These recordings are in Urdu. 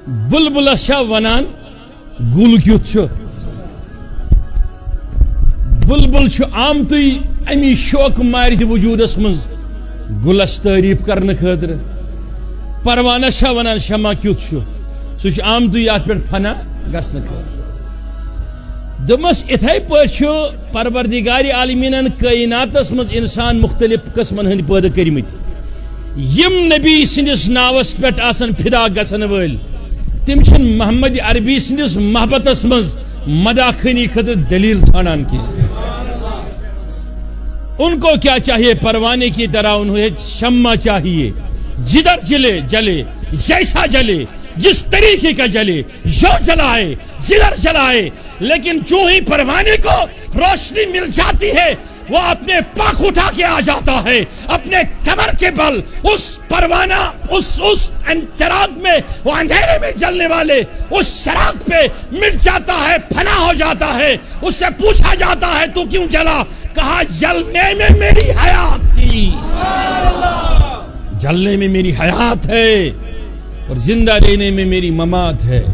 بلبل شا ونان گل کیت چھ بلبل چھ آمتی امی شوق مارز وجودس مز گلس تعریف کرنے خاطر پروانہ شا ونان شمع کیت چھ سہ آمتی ات پہ فنا گھنہ خاطر دمس اتھے پہ پروردگار عالمین کائناتس مز انسان مختلف قسمن ہند پیدا کرمت یم نبی سندس ناوس پہ فدا گھن ول تم محمد عربی سندس محبتس مز مداخنی خاطر دلیل ژھانڈان کی ان کو کیا چاہیے پروانے کی طرح انہیں شمع چاہیے جدھر جلے جلے جیسا جلے جس طریقے کا جلے جو جلائے جدھر جلائے لیکن چوں ہی پروانے کو روشنی مل جاتی ہے وہ اپنے پاک اٹھا کے آ جاتا ہے اپنے کمر کے بل اس پروانہ اس چراغ میں وہ اندھیرے میں جلنے والے اس چراغ پہ مٹ جاتا ہے فنا ہو جاتا ہے اس سے پوچھا جاتا ہے تو کیوں جلا کہا جلنے میں میری حیات تھی جلنے میں میری حیات ہے اور زندہ رہنے میں میری ممات ہے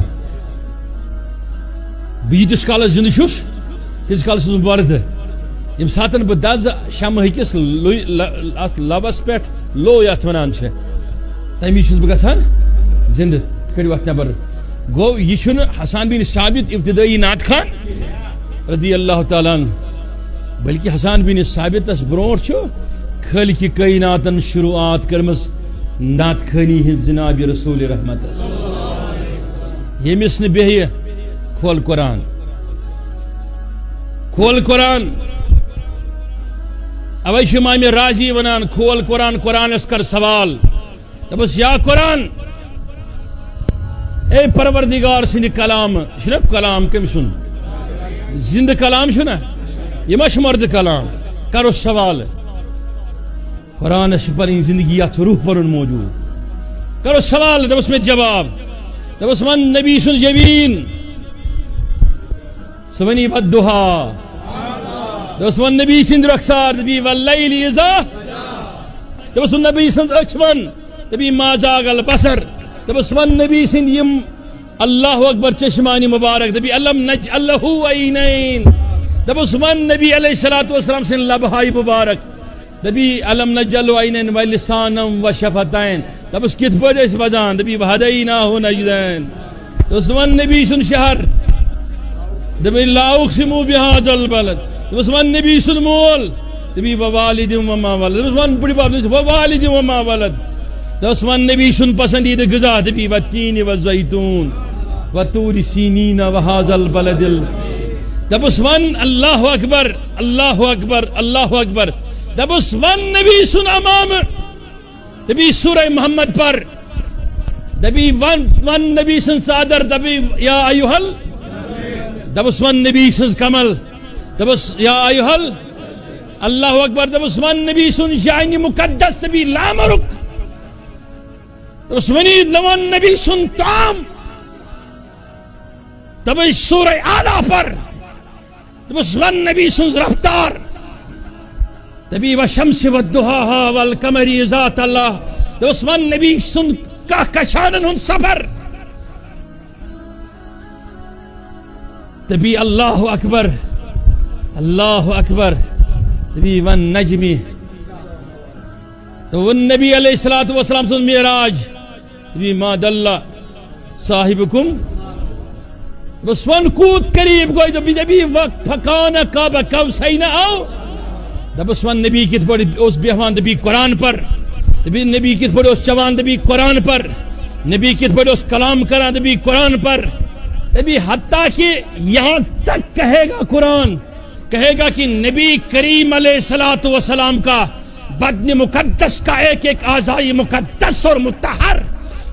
بیتس کالس زندہ چھس تیس کالس برد یم ساتن بہ دز شمع ہکس لبس پہ لو یت ونان تمی چھس بہ گژھان زندہ کڑو ات نبر گو یہ حسان بن ثابت ابتدائی نعت خان رضی اللہ تعالیٰ عنہ بلکہ حسان بن ثابت برونٹ خالق کائناتن شروعات کرمس نعت خانی ہز جناب رسول رحمت یمس نے بیہ کھول قرآن کھول قرآن اوے چھ امام رازی ونان کھول قرآن قرآنس کر سوال دپس یا قرآن اے پروردگار سند کلام چھنا کلام کم سن زندہ کلام چھنا یہ ما مرد کلام کرو سوال قرآن پنی زندگی ات روح پرن موجود کرو سوال دپس میں جواب دپس من نبی سن جبین سونی بدہا دپس من نبی سند رخسار دبی واللیل اذا دپس من نبی سند اچمن دبی ما زاغ البصر دپس من نبی سند یم اللہ اکبر چشمانی مبارک دبی علم نجعل له عینین دپس من نبی علیہ الصلوۃ والسلام سند لبہائی مبارک دبی علم نجعل له عینین ولسانا وشفتین دپس کت پٲٹھۍ ٲسۍ وزان دبی وہدیناہ نجدین دپس من نبی سند شہر دبی لا اقسم بهذا البلد دپس من نبی سند مول دبی ووالد وما ولد دپس من بڑی باب ووالد وما ولد دپس من نبی سند پسندیدہ غذا دبی والتین والزیتون وطور سینین وهذا البلد دپس من اللہ اکبر اللہ اکبر اللہ اکبر دپس من نبی سند امام دبی سورہ محمد پر دبی ون نبی سند صادر دبی یا ایہل دپس من نبی سند کمل دپس یا ایہل اللہ اکبر دپس من نبی سند شاہنی مقدس دبی لامرک دپس من نبی سند تام دبی سورہ آلہ پر دپس من نبی سند رفتار دبی والشمس والضحاها والقمر اذا تلاہ دپس من نبی سند کہکشانن ہند سفر دبی اللہ اکبر دبی ون نجمی تو نبی علیہ الصلوۃ والسلام سن معراج دبی ما دل صاحبکم بس ون کود قریب گوئی دبی نبی فکان قاب قوسین او دبس ون نبی کت پڑ اس بیہوان دبی قرآن پر دبی نبی کت پڑ اس چوان دبی قرآن پر نبی کت پڑ اس کلام کران دبی قرآن پر نبی حتیٰ کہ یہاں تک کہے گا قرآن کہے گا کہ نبی کریم علیہ الصلوۃ والسلام کا بدن مقدس کا ایک ایک اعضائی مقدس اور مطہر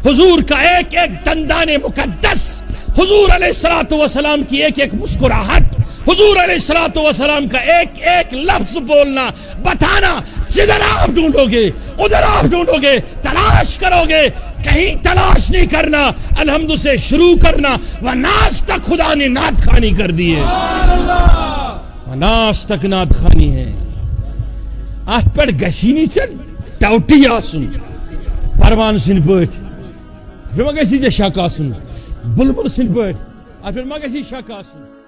حضور کا ایک ایک دندان مقدس حضور علیہ الصلوۃ والسلام کی ایک ایک مسکراہٹ حضور علیہ الصلوۃ والسلام کا ایک ایک لفظ بولنا بتانا جدھر آپ ڈھونڈو گے ادھر آپ ڈھونڈو گے تلاش کرو گے کہیں تلاش نہیں کرنا الحمد سے شروع کرنا وناس تک خدا نے نعت خوانی کر دی ہے وناس تک نعت خوانی ہے ات پہ گھنی ٹھیک ٹوٹی آسن پروان سن پہ گی ٹھیک شک آسن بلبل سن پہ ات پہ ما گژھی شک آسن